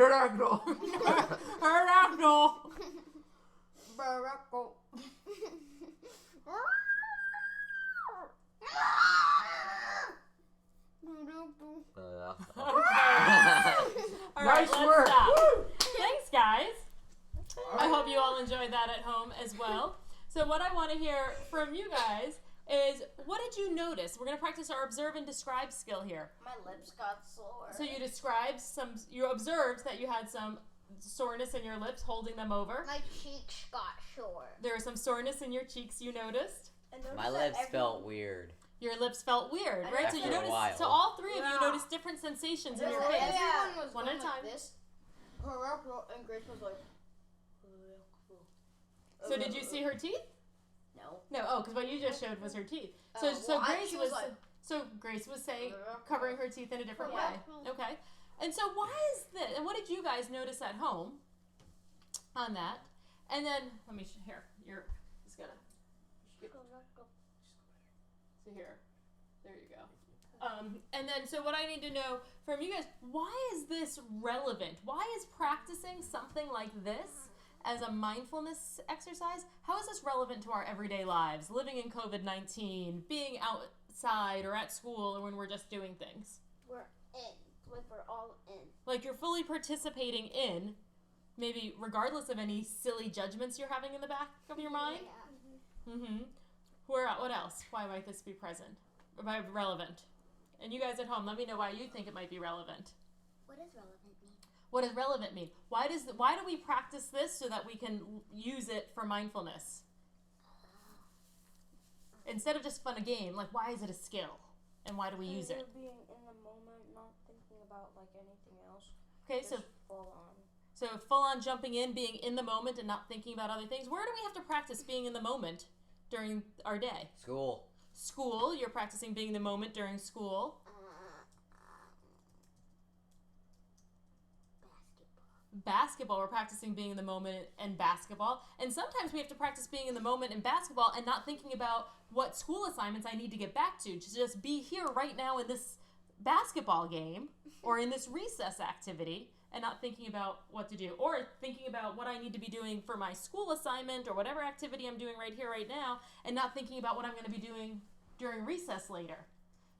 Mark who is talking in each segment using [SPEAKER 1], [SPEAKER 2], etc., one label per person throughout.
[SPEAKER 1] Pterodactyl.
[SPEAKER 2] Pterodactyl.
[SPEAKER 3] Baracco.
[SPEAKER 2] All right,
[SPEAKER 1] Nice
[SPEAKER 2] let's
[SPEAKER 1] work.
[SPEAKER 2] stop.
[SPEAKER 1] Woo.
[SPEAKER 2] Thanks, guys. I hope you all enjoyed that at home as well. So what I want to hear from you guys is, what did you notice? We're going to practice our observe and describe skill here.
[SPEAKER 3] My lips got sore.
[SPEAKER 2] So you observed that you had some soreness in your lips, holding them over.
[SPEAKER 3] My cheeks got sore.
[SPEAKER 2] There was some soreness in your cheeks, you noticed.
[SPEAKER 4] My lips felt weird.
[SPEAKER 2] Your lips felt weird,
[SPEAKER 3] I
[SPEAKER 2] right?
[SPEAKER 3] noticed
[SPEAKER 2] So you
[SPEAKER 4] after a
[SPEAKER 2] noticed,
[SPEAKER 4] while.
[SPEAKER 2] so all three of you
[SPEAKER 3] Yeah.
[SPEAKER 2] noticed different sensations in your
[SPEAKER 3] Everyone
[SPEAKER 2] face.
[SPEAKER 3] was
[SPEAKER 2] One
[SPEAKER 3] going
[SPEAKER 2] at a time.
[SPEAKER 3] like this. And Grace was like.
[SPEAKER 2] So did you see her teeth?
[SPEAKER 3] No.
[SPEAKER 2] No. Oh, because what you just showed was her teeth. So
[SPEAKER 3] Oh,
[SPEAKER 2] so
[SPEAKER 3] well,
[SPEAKER 2] Grace
[SPEAKER 3] she
[SPEAKER 2] was
[SPEAKER 3] was like-
[SPEAKER 2] so Grace was saying covering her teeth in a different
[SPEAKER 3] Yeah.
[SPEAKER 2] way. Okay. And so why is this? And what did you guys notice at home on that? And then let me here. You're just gonna. So here, there you go. And then, so what I need to know from you guys, why is this relevant? Why is practicing something like this as a mindfulness exercise, how is this relevant to our everyday lives, living in COVID-19, being outside or at school, or when we're just doing things?
[SPEAKER 5] We're in. Like, we're all in.
[SPEAKER 2] Like, you're fully participating in, maybe regardless of any silly judgments you're having in the back of your mind?
[SPEAKER 5] Yeah.
[SPEAKER 2] Mm-hmm. What else? Why might this be present? Or by relevant? And you guys at home, let me know why you think it might be relevant.
[SPEAKER 5] What does relevant mean?
[SPEAKER 2] What does relevant mean? Why do we practice this so that we can use it for mindfulness? Instead of just fun a game, like, why is it a skill? And why do we use it?
[SPEAKER 3] Being in the moment, not thinking about like anything else.
[SPEAKER 2] Okay, so
[SPEAKER 3] Full on.
[SPEAKER 2] full on jumping in, being in the moment and not thinking about other things. Where do we have to practice being in the moment during our day?
[SPEAKER 4] School.
[SPEAKER 2] School, you're practicing being in the moment during school. Basketball, we're practicing being in the moment in basketball. And sometimes we have to practice being in the moment in basketball and not thinking about what school assignments I need to get back to just be here right now in this basketball game or in this recess activity and not thinking about what to do, or thinking about what I need to be doing for my school assignment or whatever activity I'm doing right here, right now, and not thinking about what I'm going to be doing during recess later.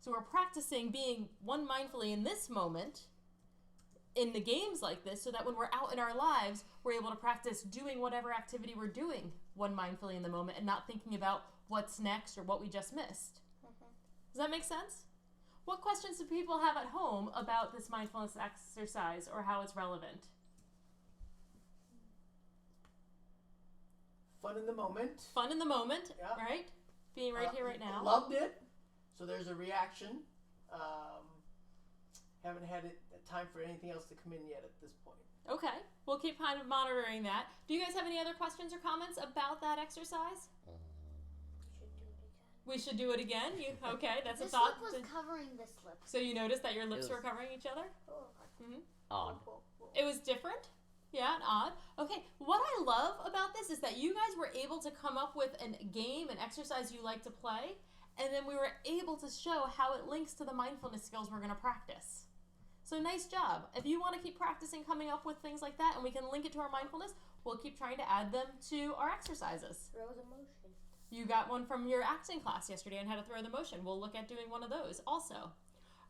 [SPEAKER 2] So we're practicing being mindfully in this moment in the games like this, so that when we're out in our lives, we're able to practice doing whatever activity we're doing mindfully in the moment and not thinking about what's next or what we just missed. Does that make sense? What questions do people have at home about this mindfulness exercise or how it's relevant?
[SPEAKER 1] Fun in the moment.
[SPEAKER 2] Fun in the moment,
[SPEAKER 1] Yeah.
[SPEAKER 2] right? Being right here, right now.
[SPEAKER 1] Loved it. So there's a reaction. Haven't had time for anything else to come in yet at this point.
[SPEAKER 2] Okay, we'll keep kind of monitoring that. Do you guys have any other questions or comments about that exercise? We should do it again. Okay? That's a
[SPEAKER 5] This
[SPEAKER 2] thought.
[SPEAKER 5] lip was covering this lip.
[SPEAKER 2] So you noticed that your lips
[SPEAKER 4] It
[SPEAKER 2] were
[SPEAKER 4] was-
[SPEAKER 2] covering each other?
[SPEAKER 4] Odd.
[SPEAKER 2] It was different? Yeah, and odd. Okay, what I love about this is that you guys were able to come up with a game, an exercise you like to play, and then we were able to show how it links to the mindfulness skills we're going to practice. So nice job. If you want to keep practicing coming up with things like that and we can link it to our mindfulness, we'll keep trying to add them to our exercises.
[SPEAKER 3] Rose emotion.
[SPEAKER 2] You got one from your acting class yesterday on how to throw the motion. We'll look at doing one of those also.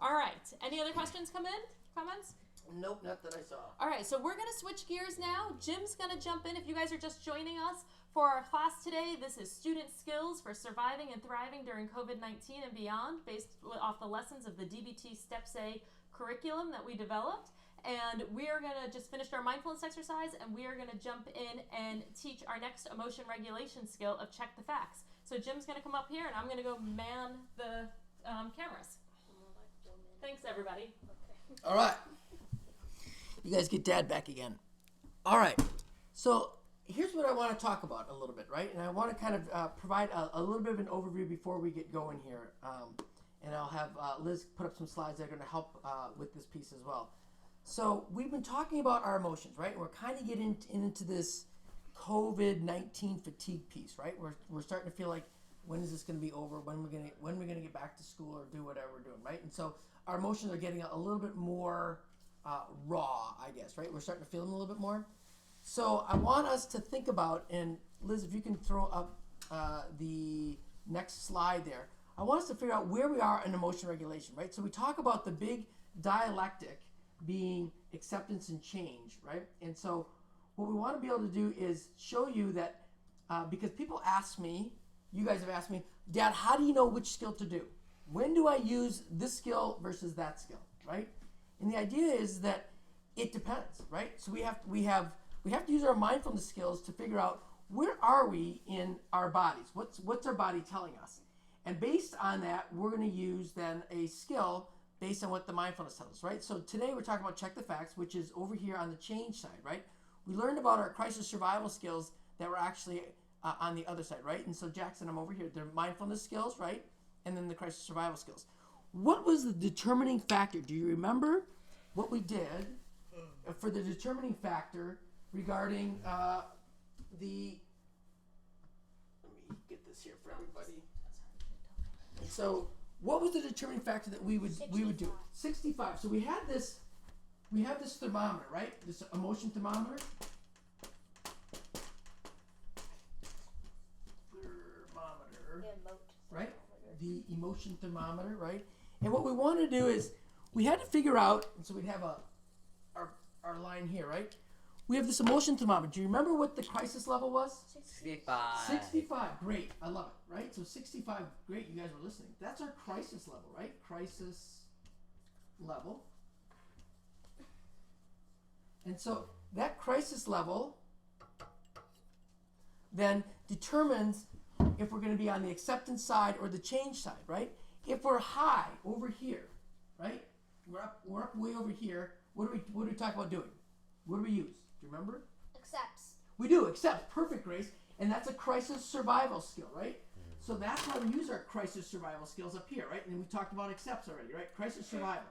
[SPEAKER 2] All right. Any other questions come in? Comments?
[SPEAKER 1] Nope, not that I saw.
[SPEAKER 2] All right, so we're going to switch gears now. Jim's going to jump in. If you guys are just joining us for our class today, this is Student Skills for Surviving and Thriving During COVID-19 and Beyond, based off the lessons of the DBT STEPS-A curriculum that we developed. And we are going to just finish our mindfulness exercise, and we are going to jump in and teach our next emotion regulation skill of check the facts. So Jim's going to come up here, and I'm going to go man the cameras. Thanks, everybody.
[SPEAKER 1] All right. You guys get Dad back again. All right. So here's what I want to talk about a little bit, right? And I want to kind of provide a little bit of an overview before we get going here. And I'll have Liz put up some slides that are going to help with this piece as well. So we've been talking about our emotions, right? We're kind of getting into this COVID-19 fatigue piece, right? We're starting to feel like, when is this going to be over? When we're going to get back to school or do whatever we're doing, right? And so our emotions are getting a little bit more raw, I guess, right? We're starting to feel them a little bit more. So I want us to think about, and Liz, if you can throw up the next slide there. I want us to figure out where we are in emotion regulation, right? So we talk about the big dialectic being acceptance and change, right? And so what we want to be able to do is show you that, because people ask me, you guys have asked me, Dad, how do you know which skill to do? When do I use this skill versus that skill, right? And the idea is that it depends, right? So we have to use our mindfulness skills to figure out where are we in our bodies? What's our body telling us? And based on that, we're going to use then a skill based on what the mindfulness tells us, right? So today we're talking about check the facts, which is over here on the change side, right? We learned about our crisis survival skills that were actually on the other side, right? And so Jackson, I'm over here. They're mindfulness skills, right? And then the crisis survival skills. What was the determining factor? Do you remember what we did for the determining factor regarding the, let me get this here for everybody. So what was the determining factor that we would do? 65. So we have this thermometer, right? This emotion thermometer. Right? The emotion thermometer, right? And what we want to do is we had to figure out, and so we'd have our line here, right? We have this emotion thermometer. Do you remember what the crisis level was?
[SPEAKER 4] 65.
[SPEAKER 1] 65. Great. I love it, right? So 65. Great. You guys were listening. That's our crisis level, right? Crisis level. And so that crisis level then determines if we're going to be on the acceptance side or the change side, right? If we're high over here, right? We're up way over here. What do we talk about doing? What do we use? Do you remember?
[SPEAKER 5] Accepts.
[SPEAKER 1] We do, accept. Perfect, Grace. And that's a crisis survival skill, right? So that's how we use our crisis survival skills up here, right? And we talked about accepts already, right? Crisis survival.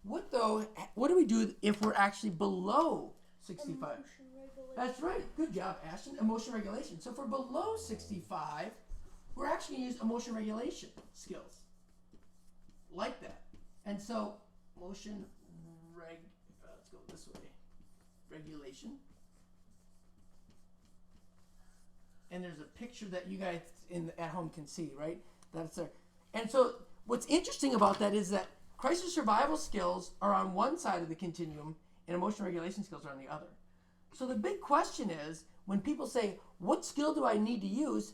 [SPEAKER 1] What do we do if we're actually below 65? That's right. Good job, Ashton. Emotion regulation. So if we're below 65, we're actually going to use emotion regulation skills. Like that. And so, let's go this way. Regulation. And there's a picture that you guys at home can see, right? That's there. And so, what's interesting about that is that crisis survival skills are on one side of the continuum and emotion regulation skills are on the other. So the big question is, when people say, what skill do I need to use?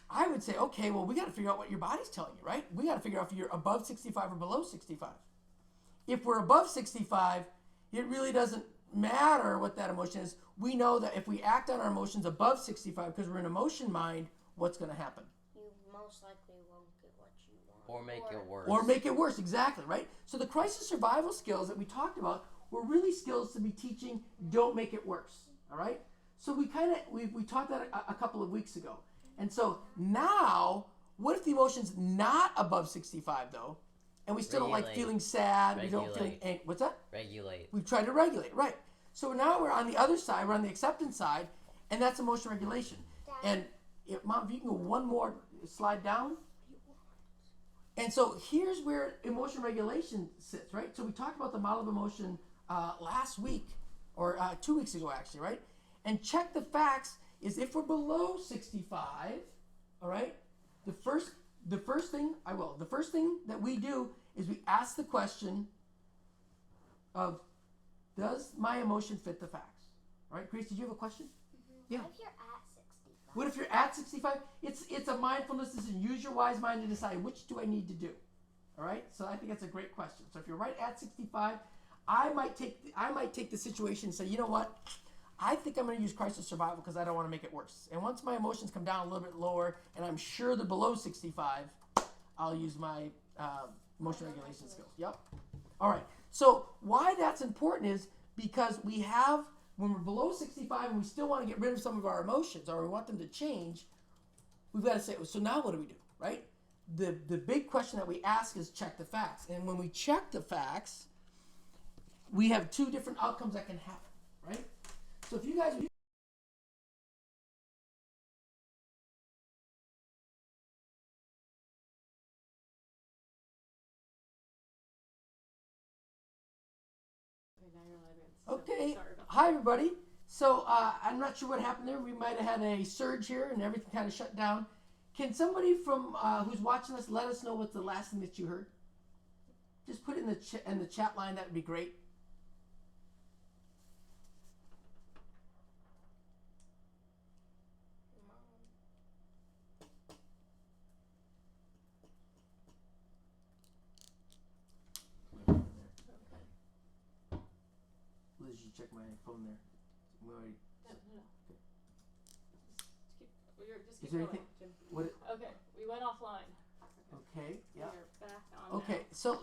[SPEAKER 1] I would say, okay, well, we got to figure out what your body's telling you, right? We got to figure out if you're above 65 or below 65. If we're above 65, it really doesn't matter what that emotion is. We know that if we act on our emotions above 65, because we're in emotion mind, what's going to happen?
[SPEAKER 3] You most likely won't get what you want.
[SPEAKER 4] Or make it worse.
[SPEAKER 1] Or make it worse, exactly, right? So the crisis survival skills that we talked about were really skills to be teaching, don't make it worse, all right? So we taught that a couple of weeks ago. And so now, what if the emotion's not above 65 though, and we still don't like feeling sad, we don't feel angry, what's that?
[SPEAKER 4] Regulate.
[SPEAKER 1] We've tried to regulate, right. So now we're on the other side, we're on the acceptance side, and that's emotion regulation. And Mom, if you can go one more slide down. And so here's where emotion regulation sits, right? So we talked about the model of emotion last week, or 2 weeks ago actually, right? And check the facts is if we're below 65, all right, the first thing that we do is we ask the question of, does my emotion fit the facts? All right, Grace, did you have a question?
[SPEAKER 5] Mm-hmm.
[SPEAKER 1] Yeah.
[SPEAKER 5] What if you're at 65?
[SPEAKER 1] What if you're at 65? It's a mindfulness decision. Use your wise mind to decide which do I need to do. All right? So I think that's a great question. So if you're right at 65, I might take the situation and say, you know what? I think I'm going to use crisis survival because I don't want to make it worse. And once my emotions come down a little bit lower, and I'm sure they're below 65, I'll use my emotion regulation skills. Yep. All right. So why that's important is because when we're below 65 and we still want to get rid of some of our emotions or we want them to change, we've got to say, so now what do we do, right? The big question that we ask is check the facts. And when we check the facts, we have two different outcomes that can happen, right? So if you guys
[SPEAKER 2] now you're live. So
[SPEAKER 1] Okay.
[SPEAKER 2] sorry about
[SPEAKER 1] Hi, everybody. So I'm not sure what happened there. We might have had a surge here and everything kind of shut down. Can somebody from who's watching us let us know what's the last thing that you heard? Just put it in the chat line. That would be great. Liz, you check my phone there. We already,
[SPEAKER 2] No. Just
[SPEAKER 1] Is
[SPEAKER 2] keep
[SPEAKER 1] there
[SPEAKER 2] going,
[SPEAKER 1] anything-
[SPEAKER 2] Jim.
[SPEAKER 1] what?
[SPEAKER 2] Okay, we went offline.
[SPEAKER 1] Okay. Yeah.
[SPEAKER 2] We're back on
[SPEAKER 1] Okay.
[SPEAKER 2] now.
[SPEAKER 1] So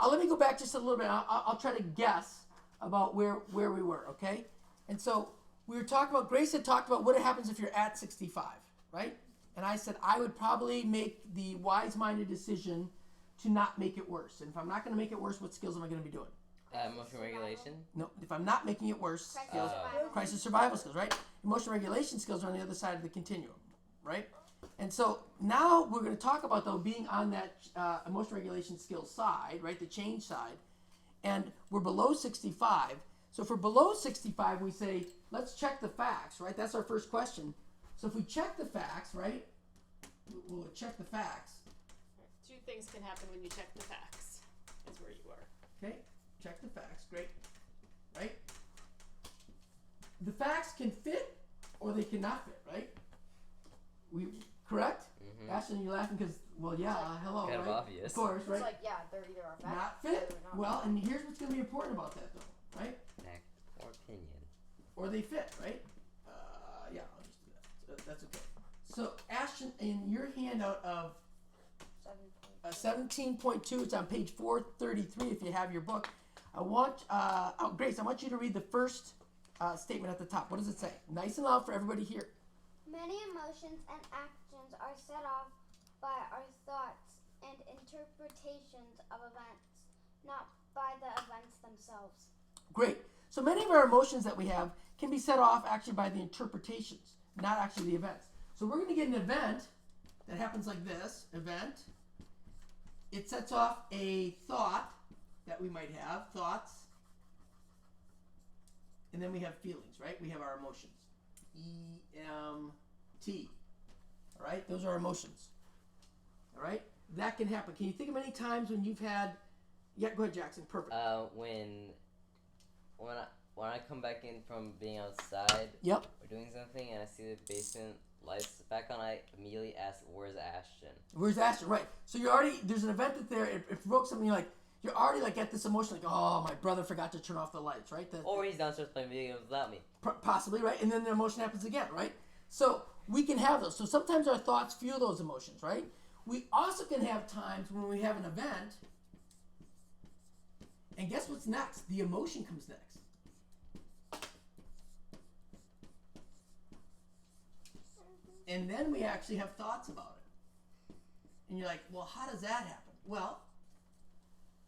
[SPEAKER 1] let me go back just a little bit. I'll try to guess about where we were. Okay. And so we were talking about. Grace had talked about what happens if you're at 65, right? And I said I would probably make the wise-minded decision to not make it worse. And if I'm not going to make it worse, what skills am I going to be doing?
[SPEAKER 4] Emotion regulation.
[SPEAKER 1] No, if I'm not making it worse,
[SPEAKER 3] Survival.
[SPEAKER 1] crisis survival skills, right? Emotion regulation skills are on the other side of the continuum, right? And so now we're going to talk about, though, being on that emotion regulation skills side, right, the change side, and we're below 65. So if we're below 65, we say, let's check the facts, right? That's our first question. So if we check the facts, right, we'll check the facts.
[SPEAKER 2] Two things can happen when you check the facts, is where you were.
[SPEAKER 1] Okay, check the facts, great, right? The facts can fit or they cannot fit, right? Correct?
[SPEAKER 4] Mm-hmm.
[SPEAKER 1] Ashton, you're laughing because, well, yeah, hello,
[SPEAKER 4] Kind of
[SPEAKER 1] right?
[SPEAKER 4] obvious.
[SPEAKER 1] Of course, right?
[SPEAKER 3] It's like, yeah, they're either a fact
[SPEAKER 1] Not
[SPEAKER 3] or
[SPEAKER 1] fit.
[SPEAKER 3] they're not.
[SPEAKER 1] Well, and here's what's going to be important about that, though, right?
[SPEAKER 4] Fact or opinion.
[SPEAKER 1] Or they fit, right? Yeah, I'll just do that. That's okay. So, Ashton, in your handout of 17.2, it's on page 433 if you have your book. I want, Grace, I want you to read the first statement at the top. What does it say? Nice and loud for everybody here.
[SPEAKER 5] Many emotions and actions are set off by our thoughts and interpretations of events, not by the events themselves.
[SPEAKER 1] Great. So many of our emotions that we have can be set off actually by the interpretations, not actually the events. So we're going to get an event that happens like this, event. It sets off a thought that we might have, thoughts. And then we have feelings, right? We have our emotions. E-M-T. All right? Those are emotions. All right? That can happen. Can you think of any times when you've had... Yeah, go ahead, Jackson. Perfect.
[SPEAKER 4] When I come back in from being outside
[SPEAKER 1] Yep.
[SPEAKER 4] or doing something and I see the basement lights back on, I immediately ask, "Where's Ashton?"
[SPEAKER 1] Where's Ashton? Right. So you're already... There's an event that there. It provokes something. You're already like at this emotion, like, oh, my brother forgot to turn off the lights, right?
[SPEAKER 4] Or he's downstairs playing video games without me.
[SPEAKER 1] Possibly, right? And then the emotion happens again, right? So we can have those. So sometimes our thoughts fuel those emotions, right? We also can have times when we have an event, and guess what's next? The emotion comes next. And then we actually have thoughts about it. And you're like, well, how does that happen? Well,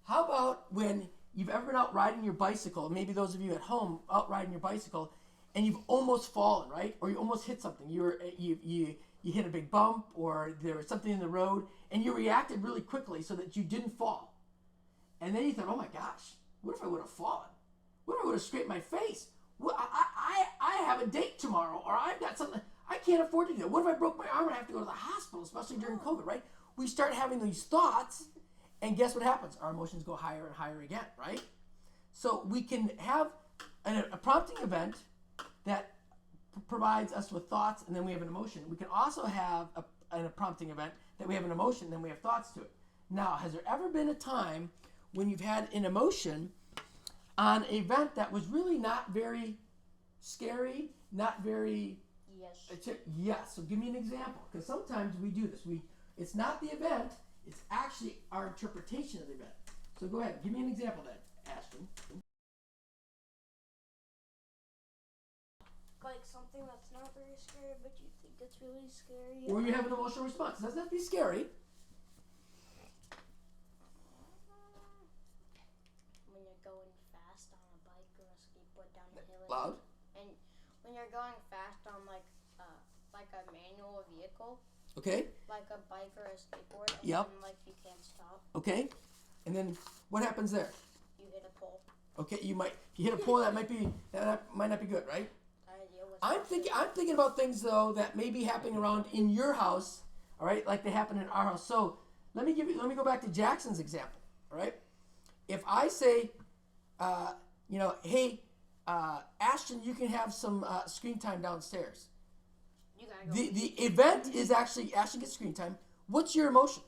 [SPEAKER 1] how about when you've ever been out riding your bicycle, maybe those of you at home out riding your bicycle, and you've almost fallen, right? Or you almost hit something. You hit a big bump, or there was something in the road, and you reacted really quickly so that you didn't fall. And then you thought, oh my gosh, what if I would have fallen? What if I would have scraped my face? Well, I have a date tomorrow, or I've got something. I can't afford to do it. What if I broke my arm and I have to go to the hospital, especially during COVID, right? We start having these thoughts, and guess what happens? Our emotions go higher and higher again, right? So we can have a prompting event that provides us with thoughts, and then we have an emotion. We can also have a prompting event that we have an emotion, and then we have thoughts to it. Now, has there ever been a time when you've had an emotion on an event that was really not very scary, not very...
[SPEAKER 3] Yes.
[SPEAKER 1] Yes. So give me an example, because sometimes we do this. It's not the event; it's actually our interpretation of the event. So go ahead, give me an example then, Ashton.
[SPEAKER 3] Like something that's not very scary, but you think it's really scary.
[SPEAKER 1] Or you have an emotional response. It doesn't have to be scary.
[SPEAKER 3] When you're going fast on a bike or a skateboard down the hill.
[SPEAKER 1] Loud.
[SPEAKER 3] And when you're going fast on like a manual vehicle,
[SPEAKER 1] Okay.
[SPEAKER 3] like a bike or a skateboard, and
[SPEAKER 1] Yep.
[SPEAKER 3] then like you can't stop,
[SPEAKER 1] Okay. And then what happens there?
[SPEAKER 3] you hit a pole.
[SPEAKER 1] Okay, if you hit a pole, that might not be good, right?
[SPEAKER 3] Idea was
[SPEAKER 1] I'm thinking about things though that may be happening around in your house, all right, like they happen in our house. So let me go back to Jackson's example, all right? If I say, hey, Ashton, you can have some screen time downstairs.
[SPEAKER 3] You gotta go.
[SPEAKER 1] The event is actually Ashton gets screen time. What's your emotion?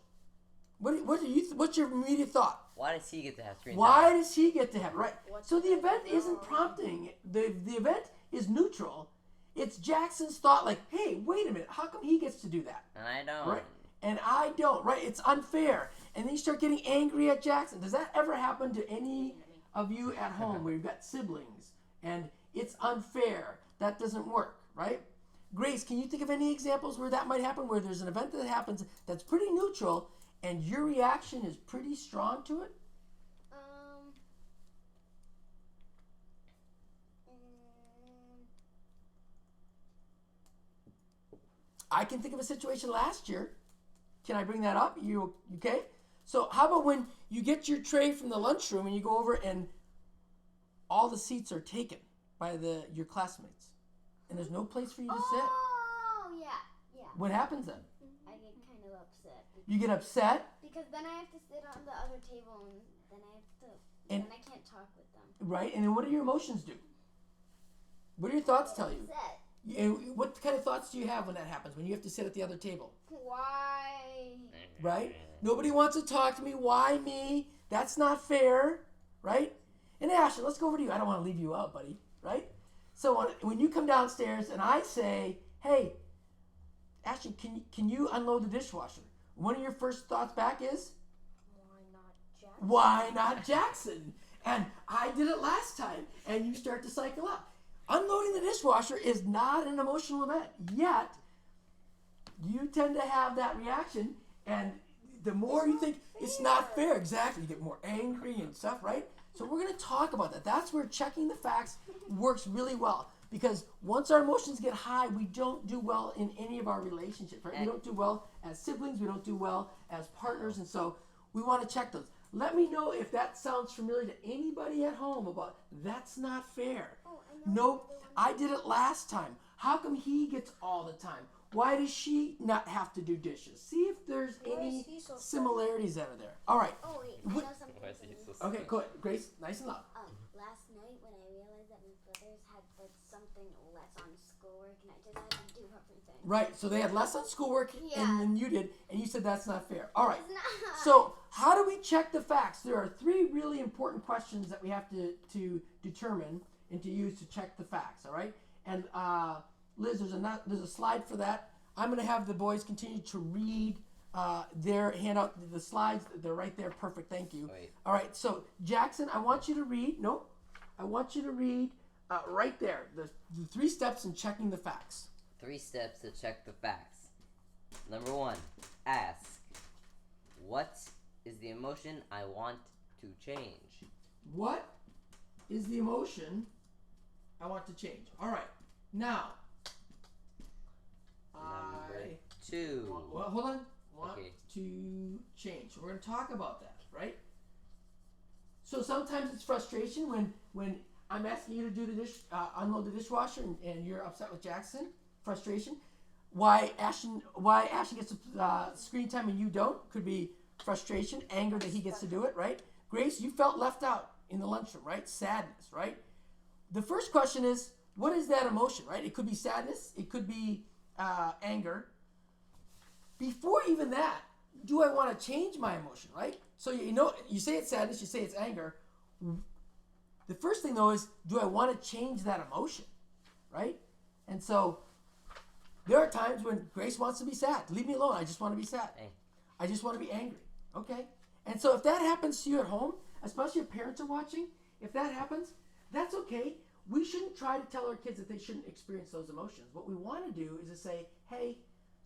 [SPEAKER 1] What's your immediate thought?
[SPEAKER 4] Why does he get to have screen
[SPEAKER 1] Why
[SPEAKER 4] time?
[SPEAKER 1] does he get to have it? Right?
[SPEAKER 3] What's
[SPEAKER 1] So the
[SPEAKER 3] going
[SPEAKER 1] event isn't
[SPEAKER 3] on?
[SPEAKER 1] prompting. The event is neutral. It's Jackson's thought like, hey, wait a minute, how come he gets to do that?
[SPEAKER 4] And I don't.
[SPEAKER 1] Right? And I don't, right? It's unfair. And then you start getting angry at Jackson. Does that ever happen to any of you at home where you've got siblings and it's unfair? That doesn't work, right? Grace, can you think of any examples where that might happen, where there's an event that happens that's pretty neutral and your reaction is pretty strong to it? I can think of a situation last year. Can I bring that up? You okay? So how about when you get your tray from the lunchroom and you go over and all the seats are taken by your classmates and there's no place for you to sit?
[SPEAKER 5] Oh, yeah.
[SPEAKER 1] What happens then?
[SPEAKER 5] I get kind of upset.
[SPEAKER 1] You get upset,
[SPEAKER 5] Because then I have to sit on the other table and then
[SPEAKER 1] And-
[SPEAKER 5] then I can't talk with them.
[SPEAKER 1] right? And then what do your emotions do? What do your thoughts tell you?
[SPEAKER 5] Upset.
[SPEAKER 1] And what kind of thoughts do you have when that happens, when you have to sit at the other table?
[SPEAKER 5] Why?
[SPEAKER 1] Right? Nobody wants to talk to me. Why me? That's not fair, right? And Ashley, let's go over to you. I don't want to leave you out, buddy, right? So when you come downstairs and I say, hey, Ashley, can you unload the dishwasher? One of your first thoughts back is,
[SPEAKER 3] Why not Jackson?
[SPEAKER 1] why not Jackson? And I did it last time. And you start to cycle up. Unloading the dishwasher is not an emotional event, yet you tend to have that reaction, and the more you think it's not fair, exactly, you get more angry and stuff, right? So we're going to talk about that. That's where checking the facts works really well, because once our emotions get high, we don't do well in any of our relationships, right? We don't do well as siblings, we don't do well as partners, and so we want to check those. Let me know if that sounds familiar to anybody at home about that's not fair.
[SPEAKER 5] Oh, I know.
[SPEAKER 1] Nope, I did it last time. How come he gets all the time? Why does she not have to do dishes? See if there's
[SPEAKER 3] Why
[SPEAKER 1] any
[SPEAKER 3] is he so
[SPEAKER 1] similarities that are there. All right.
[SPEAKER 5] Oh wait, I
[SPEAKER 1] What-
[SPEAKER 5] know something.
[SPEAKER 4] Why is he
[SPEAKER 5] funny.
[SPEAKER 4] so
[SPEAKER 1] Okay, go ahead. Grace, nice and loud.
[SPEAKER 5] Last night when I realized that my brothers had like something less on schoolwork and I just had to do everything.
[SPEAKER 1] Right, so they had less on schoolwork
[SPEAKER 5] Yeah.
[SPEAKER 1] than you did, and you said that's not fair. All right.
[SPEAKER 5] It's not.
[SPEAKER 1] So how do we check the facts? There are three really important questions that we have to determine and to use to check the facts. All right, and Liz, there's a slide for that. I'm going to have the boys continue to read their handout, the slides. They're right there. Perfect. Thank you.
[SPEAKER 4] Wait.
[SPEAKER 1] All right. So Jackson, I want you to read. Nope. I want you to read right there the 3 steps in checking the facts.
[SPEAKER 4] 3 steps to check the facts. Number 1, ask, what is the emotion I want to change?
[SPEAKER 1] What is the emotion I want to change? All right. Now,
[SPEAKER 4] Number 2.
[SPEAKER 1] well, hold on. Want
[SPEAKER 4] Okay.
[SPEAKER 1] to change. So we're going to talk about that, right? So sometimes it's frustration when I'm asking you to do the unload the dishwasher, and you're upset with Jackson. Frustration. Why Ashton gets screen time and you don't could be frustration, anger that he gets to do it, right? Grace, you felt left out in the lunchroom, right? Sadness, right? The first question is, what is that emotion, right? It could be sadness. It could be anger. Before even that, do I want to change my emotion, right? So you say it's sadness, you say it's anger. The first thing though is, do I want to change that emotion, right? And so there are times when Grace wants to be sad. Leave me alone. I just want to be sad.
[SPEAKER 4] Hey.
[SPEAKER 1] I just want to be angry. Okay? And so if that happens to you at home, especially if parents are watching, if that happens, that's okay. We shouldn't try to tell our kids that they shouldn't experience those emotions. What we want to do is to say, hey,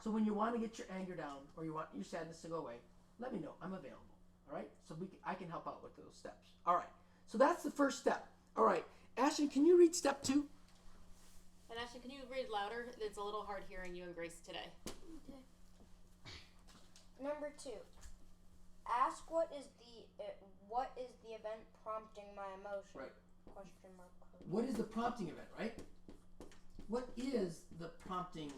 [SPEAKER 1] so when you want to get your anger down or you want your sadness to go away, let me know. I'm available. All right? So I can help out with those steps. All right. So that's the first step. All right. Ashton, can you read step 2?
[SPEAKER 2] And Ashley, can you read louder? It's a little hard hearing you and Grace today.
[SPEAKER 3] Number 2, ask what is the event prompting my emotion?
[SPEAKER 1] Right.
[SPEAKER 3] Question mark.
[SPEAKER 1] What is the prompting event, right? What is the prompting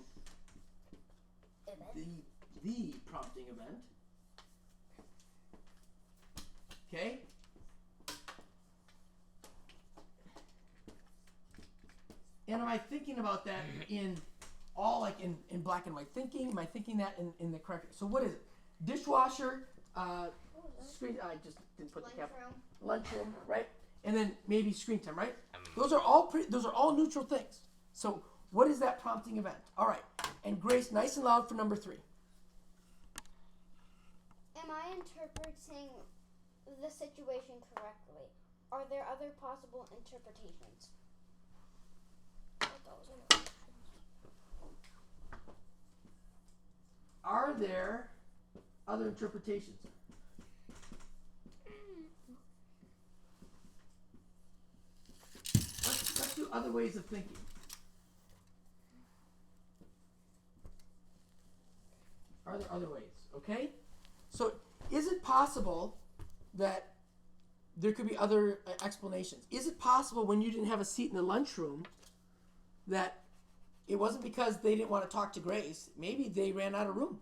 [SPEAKER 3] Event.
[SPEAKER 1] the prompting event? Okay? And am I thinking about that in all like in black and white thinking? Am I thinking that in the correct? So what is it? Dishwasher, screen. I just didn't put the cap. Lunchroom, right? And then maybe screen time, right? Those are all neutral things. So what is that prompting event? All right. And Grace, nice and loud for number 3.
[SPEAKER 5] Am I interpreting the situation correctly? Are there other possible interpretations?
[SPEAKER 1] Are there other interpretations? Let's do other ways of thinking. Are there other ways? Okay? So is it possible that there could be other explanations? Is it possible when you didn't have a seat in the lunchroom that it wasn't because they didn't want to talk to Grace? Maybe they ran out of room.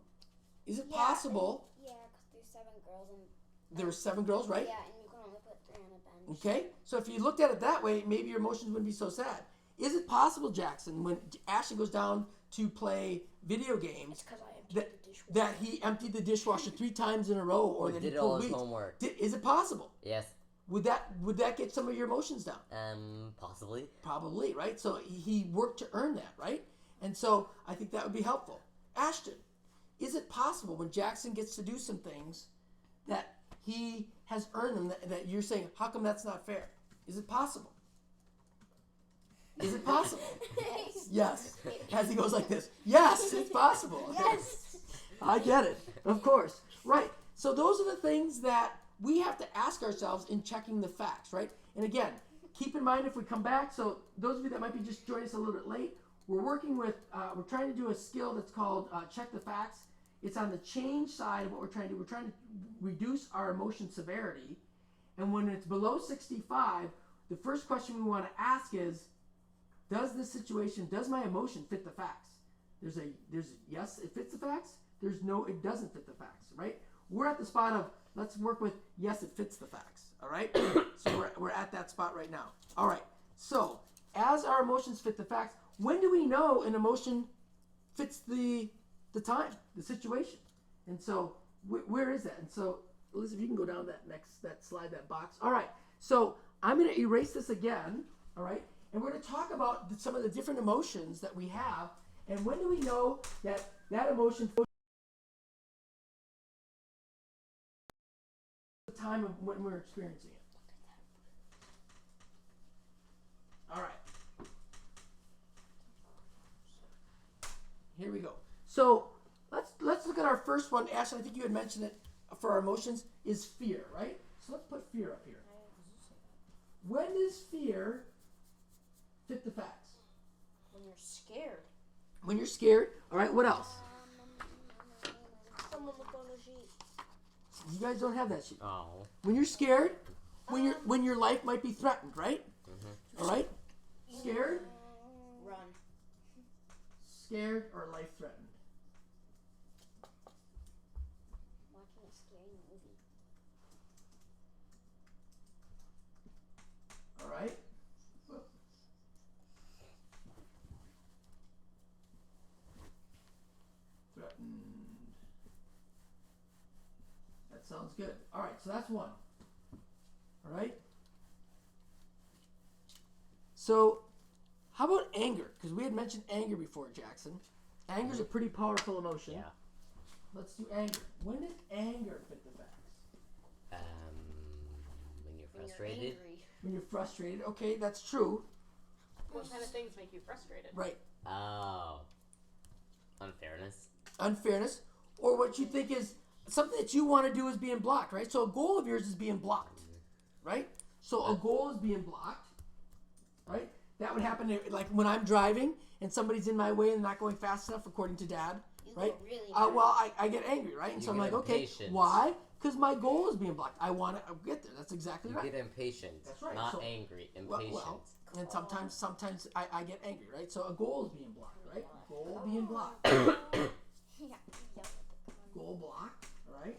[SPEAKER 1] Is it possible?
[SPEAKER 5] Yeah, because there's 7 girls and
[SPEAKER 1] There were 7 girls, right?
[SPEAKER 5] yeah, and you can only put 3 on a bench.
[SPEAKER 1] Okay, so if you looked at it that way, maybe your emotions wouldn't be so sad. Is it possible, Jackson, when Ashley goes down to play video games,
[SPEAKER 3] Because I emptied
[SPEAKER 1] that,
[SPEAKER 3] the dishwasher.
[SPEAKER 1] that he emptied the dishwasher 3 times in a row, or that he
[SPEAKER 4] did all
[SPEAKER 1] pulled
[SPEAKER 4] his
[SPEAKER 1] weeds?
[SPEAKER 4] homework.
[SPEAKER 1] Is it possible?
[SPEAKER 4] Yes.
[SPEAKER 1] Would that get some of your emotions down?
[SPEAKER 4] Possibly.
[SPEAKER 1] Probably, right? So he worked to earn that, right? And so I think that would be helpful. Ashton, is it possible when Jackson gets to do some things that he has earned them that you're saying, how come that's not fair? Is it possible? Is it possible? Yes. As he goes like this. Yes, it's possible. Okay.
[SPEAKER 5] Yes.
[SPEAKER 1] I get it. Of course. Right. So those are the things that we have to ask ourselves in checking the facts, right? And again, keep in mind if we come back, so those of you that might be just joining us a little bit late, we're working with, we're trying to do a skill that's called check the facts. It's on the change side of what we're trying to do. We're trying to reduce our emotion severity. And when it's below 65, the first question we want to ask is, does my emotion fit the facts? There's yes, it fits the facts. There's no, it doesn't fit the facts, right? We're at the spot of, let's work with, yes, it fits the facts, all right? So we're at that spot right now. All right, so as our emotions fit the facts, when do we know an emotion fits the time, the situation? And so where is that? And so, Liz, if you can go down that slide, that box. All right, so I'm going to erase this again, all right? And we're going to talk about some of the different emotions that we have, and when do we know that emotion the time of when we're experiencing it. All right. Here we go. So let's look at our first one. Ashley, I think you had mentioned it for our emotions is fear, right? So let's put fear up here. When does fear fit the facts?
[SPEAKER 3] When you're scared.
[SPEAKER 1] When you're scared. All right, what else?
[SPEAKER 3] Someone look on the sheet.
[SPEAKER 1] You guys don't have that sheet.
[SPEAKER 4] Oh.
[SPEAKER 1] When you're scared, when your life might be threatened, right?
[SPEAKER 4] Mm-hmm.
[SPEAKER 1] All right? Scared?
[SPEAKER 3] Run.
[SPEAKER 1] Scared or life threatened?
[SPEAKER 5] Watching a scary movie.
[SPEAKER 1] All right? Threatened. That sounds good. All right, so that's one. All right? So, how about anger? Because we had mentioned anger before, Jackson. Anger is a pretty powerful emotion.
[SPEAKER 4] Yeah.
[SPEAKER 1] Let's do anger. When does anger fit the facts?
[SPEAKER 4] When you're
[SPEAKER 3] When
[SPEAKER 4] frustrated.
[SPEAKER 3] you're angry.
[SPEAKER 1] When you're frustrated. Okay, that's true.
[SPEAKER 2] What kind of things make you frustrated?
[SPEAKER 1] Right.
[SPEAKER 4] Oh. Unfairness.
[SPEAKER 1] Unfairness. Or what you think is something that you want to do is being blocked, right? So a goal of yours is being blocked, right? So a goal is being blocked, right? That would happen like when I'm driving and somebody's in my way and not going fast enough, according to Dad.
[SPEAKER 3] You
[SPEAKER 1] right?
[SPEAKER 3] go really
[SPEAKER 1] Well, I get angry, right? And
[SPEAKER 4] You
[SPEAKER 1] so I'm
[SPEAKER 4] get
[SPEAKER 1] like, okay,
[SPEAKER 4] impatient.
[SPEAKER 1] why? Because my goal is being blocked. I want to get there. That's exactly
[SPEAKER 4] You
[SPEAKER 1] right.
[SPEAKER 4] get impatient.
[SPEAKER 1] That's right.
[SPEAKER 4] Not
[SPEAKER 1] So-
[SPEAKER 4] angry. Impatient.
[SPEAKER 1] Well, and sometimes I get angry, right? So a goal is being blocked, right? Goal being blocked.
[SPEAKER 3] Yeah.
[SPEAKER 1] Goal blocked, all right?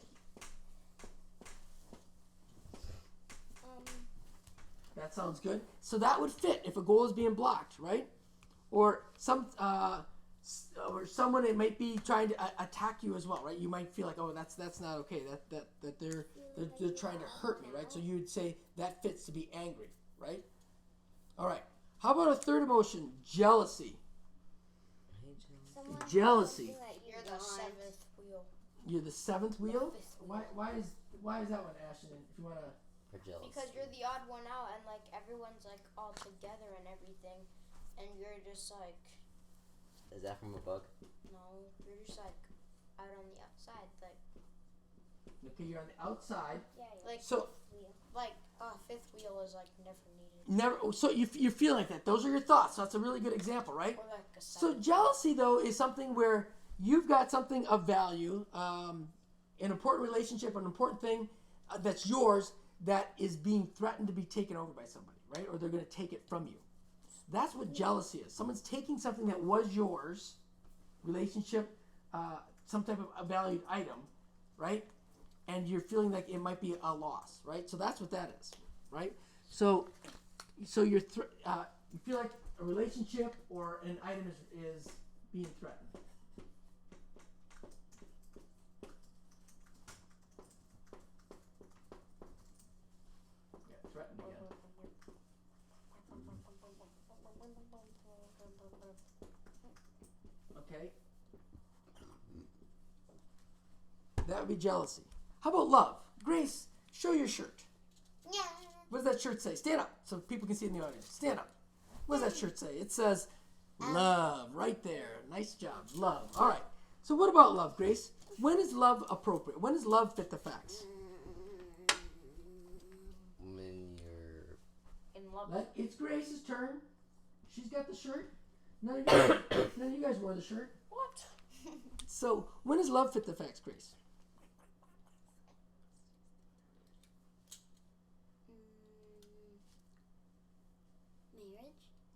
[SPEAKER 1] That sounds good. So that would fit if a goal is being blocked, right? Or or someone, it might be trying to attack you as well, right? You might feel like, oh, that's not okay. That they're trying to hurt me, right? So you would say that fits to be angry, right? All right. How about a third emotion, jealousy?
[SPEAKER 5] Someone
[SPEAKER 1] Jealousy.
[SPEAKER 5] something that you
[SPEAKER 3] You're the
[SPEAKER 5] want.
[SPEAKER 3] seventh wheel.
[SPEAKER 1] You're the seventh wheel.
[SPEAKER 3] Fifth
[SPEAKER 1] Why is that one, Ashton? If you wanna.
[SPEAKER 4] For jealousy.
[SPEAKER 3] Because you're the odd one out, and like everyone's like all together and everything, and you're just like,
[SPEAKER 4] Is that from a book?
[SPEAKER 3] no, you're just like out on the outside, like
[SPEAKER 1] Okay, you're on the outside.
[SPEAKER 5] Yeah,
[SPEAKER 3] like
[SPEAKER 1] So
[SPEAKER 3] fifth wheel is like never needed,
[SPEAKER 1] never. So you feel like that. Those are your thoughts. So that's a really good example, right?
[SPEAKER 3] or like a
[SPEAKER 1] So
[SPEAKER 3] seventh.
[SPEAKER 1] jealousy, though, is something where you've got something of value, an important relationship, an important thing that's yours that is being threatened to be taken over by somebody, right? Or they're going to take it from you. That's what jealousy is. Someone's taking something that was yours, relationship, some type of a valued item, right? And you're feeling like it might be a loss, right? So that's what that is, right? So you're you feel like a relationship or an item is being threatened. Yeah, threatened again. Okay. That would be jealousy. How about love? Grace, show your shirt.
[SPEAKER 5] Yeah.
[SPEAKER 1] What does that shirt say? Stand up so people can see in the audience. Stand up. What does that shirt say? It says love right there. Nice job. Love. All right. So what about love, Grace? When is love appropriate? When does love fit the facts?
[SPEAKER 4] When you're
[SPEAKER 3] in love.
[SPEAKER 1] It's Grace's turn. She's got the shirt. None of you guys wore the shirt.
[SPEAKER 3] What?
[SPEAKER 1] So when does love fit the facts, Grace?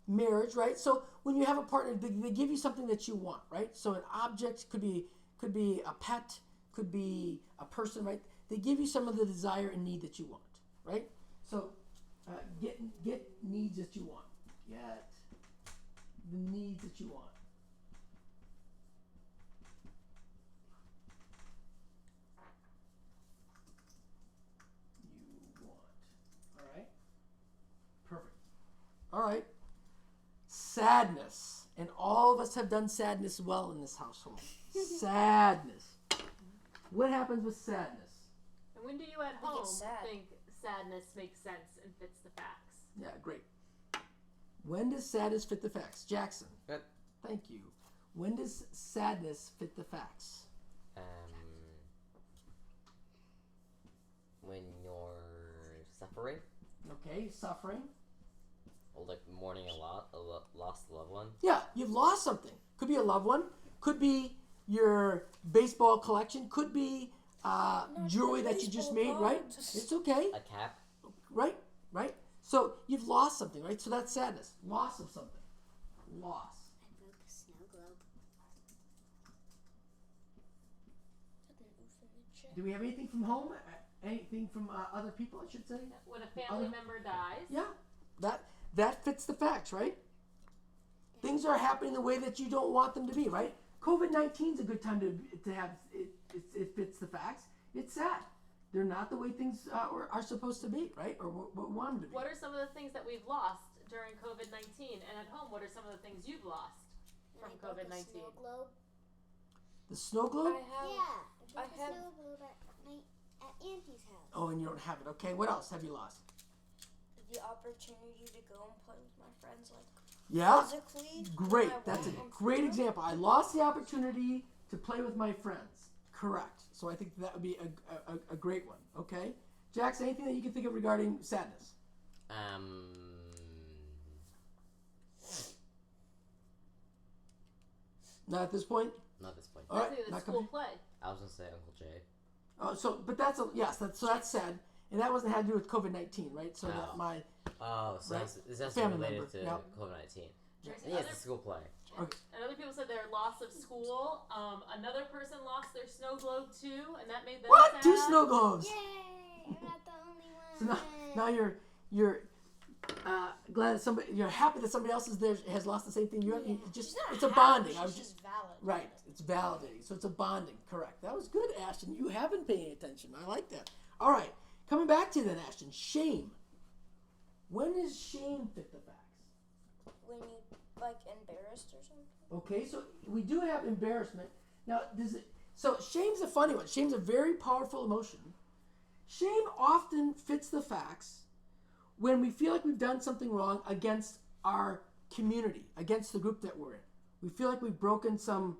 [SPEAKER 1] Marriage, right? So when you have a partner, they give you something that you want, right? So an object could be a pet, could be a person, right? They give you some of the desire and need that you want, right? So get needs that you want. Get the needs that you want. You want. All right. Perfect. All right. Sadness. And all of us have done sadness well in this household. Sadness. What happens with sadness?
[SPEAKER 2] And when do you at
[SPEAKER 3] I think
[SPEAKER 2] home
[SPEAKER 3] it's sad.
[SPEAKER 2] think sadness makes sense and fits the facts?
[SPEAKER 1] Yeah, great. When does sadness fit the facts? Jackson.
[SPEAKER 4] Good.
[SPEAKER 1] Thank you. When does sadness fit the facts?
[SPEAKER 4] When you're suffering,
[SPEAKER 1] Okay, suffering.
[SPEAKER 4] or like mourning a lost loved one.
[SPEAKER 1] Yeah, you've lost something. Could be a loved one. Could be your baseball collection. Could be jewelry that you just made, right? It's okay.
[SPEAKER 4] A cap.
[SPEAKER 1] Right? Right? So you've lost something, right? So that's sadness. Loss of something. Loss.
[SPEAKER 5] I broke a snow globe.
[SPEAKER 1] Do we have anything from home? Anything from other people, I should say?
[SPEAKER 2] When a family member dies,
[SPEAKER 1] Yeah. That fits the facts, right? Things are happening the way that you don't want them to be, right? COVID-19 is a good time to have it fits the facts. It's sad. They're not the way things are supposed to be, right? Or what we want them to be.
[SPEAKER 2] what are some of the things that we've lost during COVID-19? And at home, what are some of the things you've lost from
[SPEAKER 5] I broke a
[SPEAKER 2] COVID-19?
[SPEAKER 5] snow globe.
[SPEAKER 1] The snow globe?
[SPEAKER 5] Yeah. I broke
[SPEAKER 3] I
[SPEAKER 5] a
[SPEAKER 3] have-
[SPEAKER 5] snow globe at Auntie's house.
[SPEAKER 1] Oh, and you don't have it. Okay, what else have you lost?
[SPEAKER 3] The opportunity to go and play with my friends, like
[SPEAKER 1] Yeah?
[SPEAKER 3] physically.
[SPEAKER 1] Great.
[SPEAKER 3] when I
[SPEAKER 1] That's a
[SPEAKER 3] wasn't
[SPEAKER 1] great
[SPEAKER 3] there.
[SPEAKER 1] example. I lost the opportunity to play with my friends. Correct. So I think that would be a great one. Okay? Jax, anything that you can think of regarding sadness?
[SPEAKER 4] Um,
[SPEAKER 1] Not at this point?
[SPEAKER 4] Not at this point.
[SPEAKER 1] All
[SPEAKER 2] I
[SPEAKER 1] right,
[SPEAKER 2] think the
[SPEAKER 1] not
[SPEAKER 2] school
[SPEAKER 1] coming.
[SPEAKER 2] play.
[SPEAKER 4] I was gonna say Uncle Jay.
[SPEAKER 1] But that's that's said, and that wasn't had to do with COVID-19, right? So that my
[SPEAKER 4] Oh, so
[SPEAKER 1] Right.
[SPEAKER 4] is that
[SPEAKER 1] Family
[SPEAKER 4] related
[SPEAKER 1] member,
[SPEAKER 4] to
[SPEAKER 1] yep.
[SPEAKER 4] COVID-19?
[SPEAKER 2] Tracy,
[SPEAKER 4] Yeah,
[SPEAKER 2] other,
[SPEAKER 4] it's a school play.
[SPEAKER 2] and other people said their loss of school. Another person lost their snow globe too, and that made them
[SPEAKER 1] what?
[SPEAKER 2] sad.
[SPEAKER 1] 2 snow globes.
[SPEAKER 5] Yay! I'm not the only one.
[SPEAKER 1] So now you're glad that you're happy that somebody else is there has lost the same thing you have. You just it's a bonding. I was just
[SPEAKER 3] valid.
[SPEAKER 1] right. It's validating. So it's a bonding. Correct. That was good, Ashton. You have been paying attention. I like that. All right. Coming back to you then, Ashton. Shame. When does shame fit the facts?
[SPEAKER 3] When you like embarrassed or something.
[SPEAKER 1] Okay, so we do have embarrassment. Now, so shame's a funny one. Shame's a very powerful emotion. Shame often fits the facts when we feel like we've done something wrong against our community, against the group that we're in. We feel like we've broken some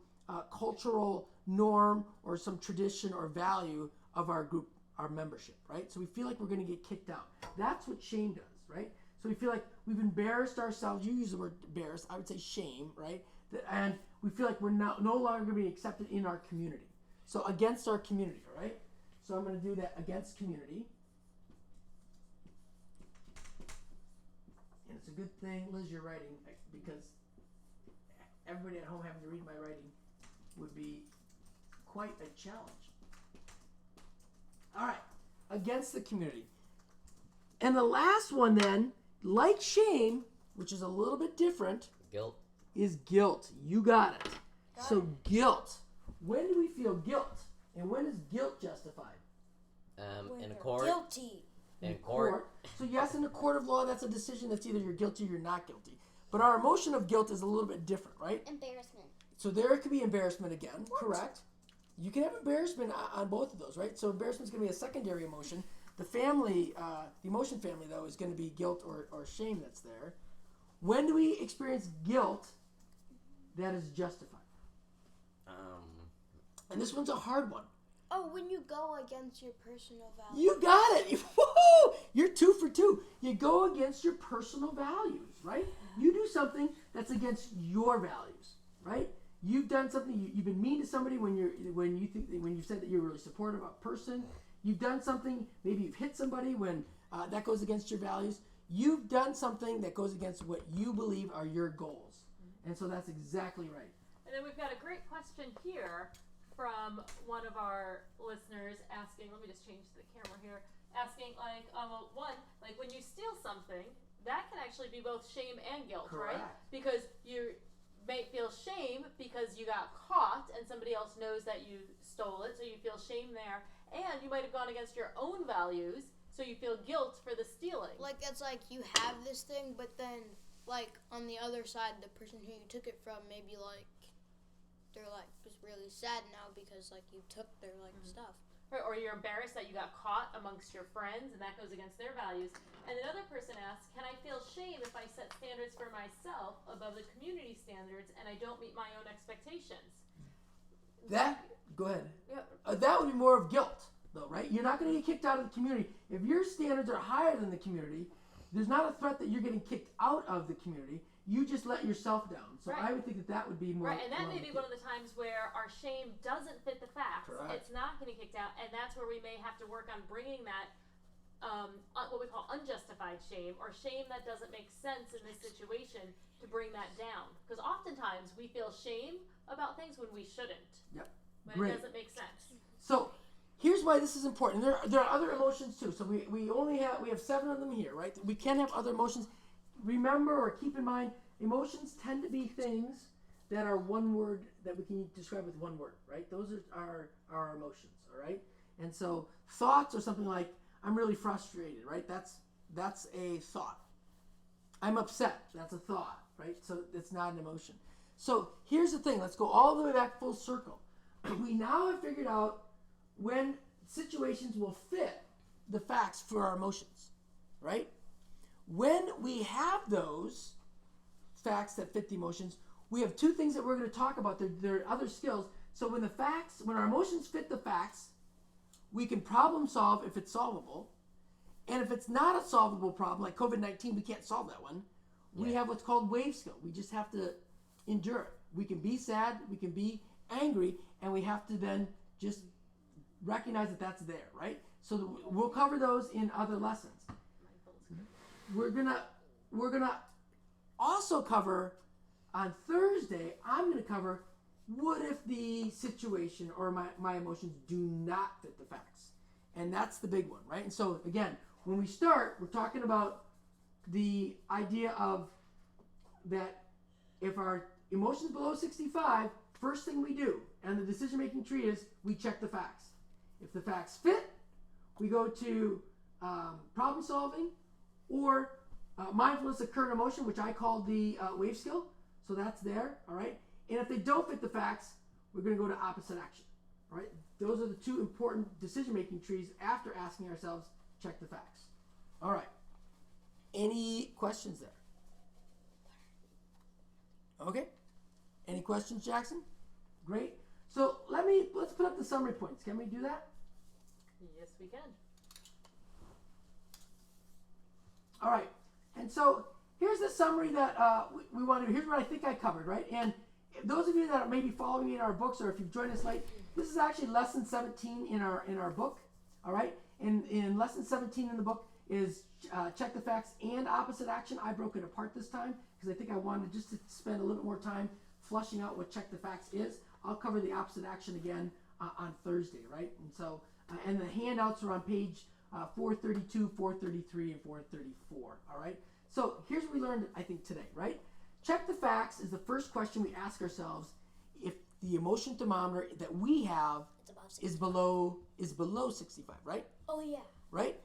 [SPEAKER 1] cultural norm or some tradition or value of our group, our membership, right? So we feel like we're going to get kicked out. That's what shame does, right? So we feel like we've embarrassed ourselves. You use the word embarrassed. I would say shame, right? And we feel like we're no longer going to be accepted in our community. So against our community, all right? So I'm going to do that against community. And it's a good thing, Liz, you're writing, because everybody at home having to read my writing would be quite a challenge. All right, against the community. And the last one then, like shame, which is a little bit different,
[SPEAKER 4] Guilt.
[SPEAKER 1] is guilt. You got it. So guilt. When do we feel guilt? And when is guilt justified?
[SPEAKER 4] In a
[SPEAKER 3] you're
[SPEAKER 4] court.
[SPEAKER 3] Guilty.
[SPEAKER 4] In court.
[SPEAKER 1] So yes, in a court of law, that's a decision that's either you're guilty or you're not guilty. But our emotion of guilt is a little bit different, right?
[SPEAKER 5] Embarrassment.
[SPEAKER 1] So there could be embarrassment again, correct? You can have embarrassment on both of those, right? So embarrassment is going to be a secondary emotion. The family, the emotion family, though, is going to be guilt or shame that's there. When do we experience guilt that is justified? And this one's a hard one.
[SPEAKER 3] Oh, when you go against your personal values.
[SPEAKER 1] You got it. Woo-hoo! You're 2 for 2. You go against your personal values, right? You do something that's against your values, right? You've done something. You've been mean to somebody when you said that you're really supportive of a person. You've done something. Maybe you've hit somebody when that goes against your values. You've done something that goes against what you believe are your goals, and so that's exactly right.
[SPEAKER 2] And then we've got a great question here from one of our listeners asking, let me just change the camera here, asking when you steal something, that can actually be both shame and guilt,
[SPEAKER 1] Correct.
[SPEAKER 2] right? Because you may feel shame because you got caught and somebody else knows that you stole it, so you feel shame there. And you might have gone against your own values, so you feel guilt for the stealing.
[SPEAKER 3] Like, it's like you have this thing, but then, like, on the other side, the person who you took it from maybe, like, they're, like, just really sad now because, like, you took their, like, stuff.
[SPEAKER 2] Right, or you're embarrassed that you got caught amongst your friends, and that goes against their values. And another person asks, can I feel shame if I set standards for myself above the community standards and I don't meet my own expectations?
[SPEAKER 1] Go ahead.
[SPEAKER 2] Yeah.
[SPEAKER 1] That would be more of guilt, though, right? You're not going to get kicked out of the community. If your standards are higher than the community, there's not a threat that you're getting kicked out of the community. You just let yourself down. So
[SPEAKER 2] Right.
[SPEAKER 1] I would think that would be more.
[SPEAKER 2] Right, and that may be one of the times where our shame doesn't fit the facts.
[SPEAKER 1] Correct.
[SPEAKER 2] It's not getting kicked out, and that's where we may have to work on bringing that what we call unjustified shame, or shame that doesn't make sense in this situation, to bring that down. Because oftentimes we feel shame about things when we shouldn't.
[SPEAKER 1] Yep.
[SPEAKER 2] When
[SPEAKER 1] Great.
[SPEAKER 2] it doesn't make sense.
[SPEAKER 1] So here's why this is important. There are other emotions too. So we have 7 of them here, right? We can have other emotions. Remember or keep in mind, emotions tend to be things that are one word, that we can describe with one word, right? Those are our emotions, all right? And so thoughts are something like, I'm really frustrated, right? That's a thought. I'm upset. That's a thought, right? So it's not an emotion. So here's the thing. Let's go all the way back full circle. We now have figured out when situations will fit the facts for our emotions, right? When we have those facts that fit the emotions, we have 2 things that we're going to talk about. There are other skills. So when our emotions fit the facts, we can problem solve if it's solvable. And if it's not a solvable problem, like COVID-19, we can't solve that one. We have what's called wave skill. We just have to endure it. We can be sad, we can be angry, and we have to then just recognize that that's there, right? So we'll cover those in other lessons. We're gonna also cover on Thursday. I'm gonna cover what if the situation or my emotions do not fit the facts, and that's the big one, right? And so again, when we start, we're talking about the idea of that if our emotions below 65, first thing we do, and the decision-making tree is we check the facts. If the facts fit, we go to problem solving or mindfulness of current emotion, which I call the wave skill. So that's there, all right? And if they don't fit the facts, we're going to go to opposite action, all right? Those are the two important decision-making trees after asking ourselves, check the facts. All right. Any questions there? Okay. Any questions, Jackson? Great. So let's put up the summary points. Can we do that?
[SPEAKER 2] Yes, we can.
[SPEAKER 1] All right. And so here's the summary that we want to do. Here's what I think I covered, right? And those of you that are maybe following me in our books, or if you've joined us late, this is actually lesson 17 in our book. All right. And in lesson 17 in the book is check the facts and opposite action. I broke it apart this time because I think I wanted just to spend a little bit more time flushing out what check the facts is. I'll cover the opposite action again on Thursday, right? And so, and the handouts are on page 432, 433, and 434, all right? So here's what we learned, I think, today, right? Check the facts is the first question we ask ourselves if the emotion thermometer that we have is below 65, right?
[SPEAKER 3] Oh yeah.
[SPEAKER 1] Right?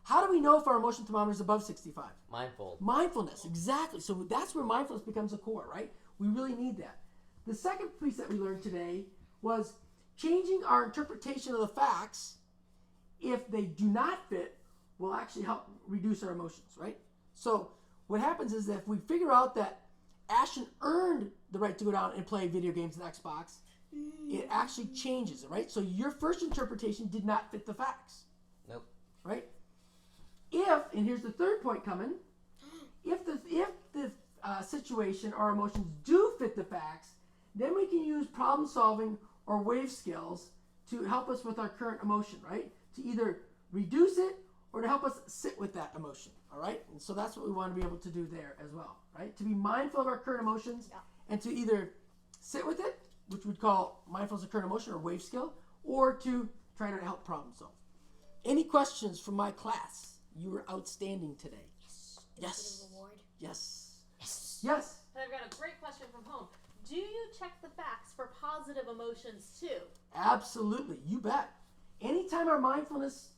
[SPEAKER 1] How do we know if our emotion thermometer is above 65? Mindfulness, exactly. So that's where mindfulness becomes a core, right? We really need that. The second piece that we learned today was changing our interpretation of the facts, if they do not fit, will actually help reduce our emotions, right? So what happens is that if we figure out that Ashton earned the right to go down and play video games on Xbox, it actually changes it, right? So your first interpretation did not fit the facts.
[SPEAKER 4] Nope.
[SPEAKER 1] Right? If, and here's the third point coming, if the situation or emotions do fit the facts, then we can use problem solving or wave skills to help us with our current emotion, right? To either reduce it or to help us sit with that emotion, all right? And so that's what we want to be able to do there as well, right? To be mindful of our current emotions and to either sit with it, which we'd call mindfulness of current emotion or wave skill, or to try to help problem solve. Any questions from my class? You were outstanding today. Yes. Yes. Yes. Yes.
[SPEAKER 2] And I've got a great question from home. Do you check the facts for positive emotions too?
[SPEAKER 1] Absolutely. You bet. Anytime our mindfulness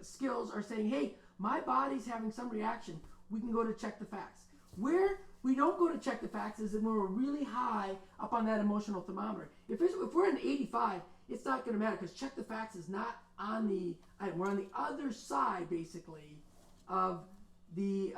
[SPEAKER 1] skills are saying, hey, my body's having some reaction, we can go to check the facts. Where we don't go to check the facts is when we're really high up on that emotional thermometer. If we're in 85, it's not going to matter because check the facts is not on the, we're on the other side basically of the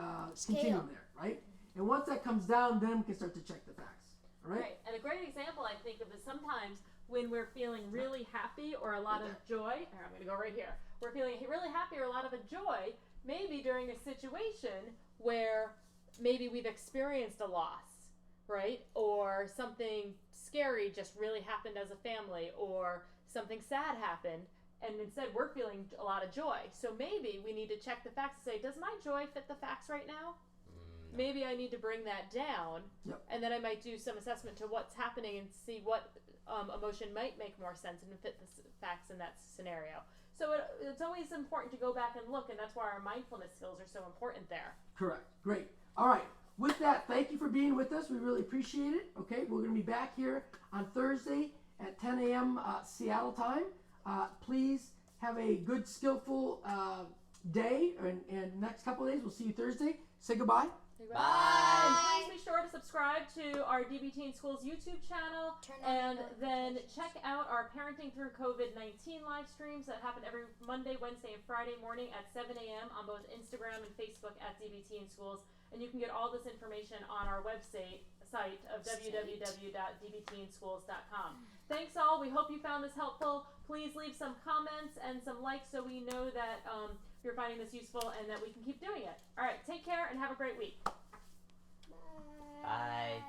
[SPEAKER 1] continuum there, right? And once that comes down, then we can start to check the facts, all right?
[SPEAKER 2] Right, and a great example I think of is sometimes when we're feeling really happy or a lot of joy, or I'm going to go right here, we're feeling really happy or a lot of a joy, maybe during a situation where maybe we've experienced a loss, right? Or something scary just really happened as a family, or something sad happened, and instead we're feeling a lot of joy. So maybe we need to check the facts and say, does my joy fit the facts right now? No. Maybe I need to bring that down, and then I might do some assessment to what's happening and see what emotion might make more sense and fit the facts in that scenario. So it's always important to go back and look, and that's why our mindfulness skills are so important there.
[SPEAKER 1] Correct. Great. All right. With that, thank you for being with us. We really appreciate it. Okay, we're going to be back here on Thursday at 10 a.m. Seattle time. Please have a good, skillful day, and next couple of days, we'll see you Thursday. Say goodbye.
[SPEAKER 4] Bye.
[SPEAKER 2] And please be sure to subscribe to our DBT in Schools YouTube channel, and then check out our Parenting Through COVID-19 live streams that happen every Monday, Wednesday, and Friday morning at 7 a.m. on both Instagram and Facebook at DBT in Schools. And you can get all this information on our website of www.dbtinschools.com. Thanks all. We hope you found this helpful. Please leave some comments and some likes so we know that you're finding this useful and that we can keep doing it. All right, take care and have a great week.
[SPEAKER 4] Bye.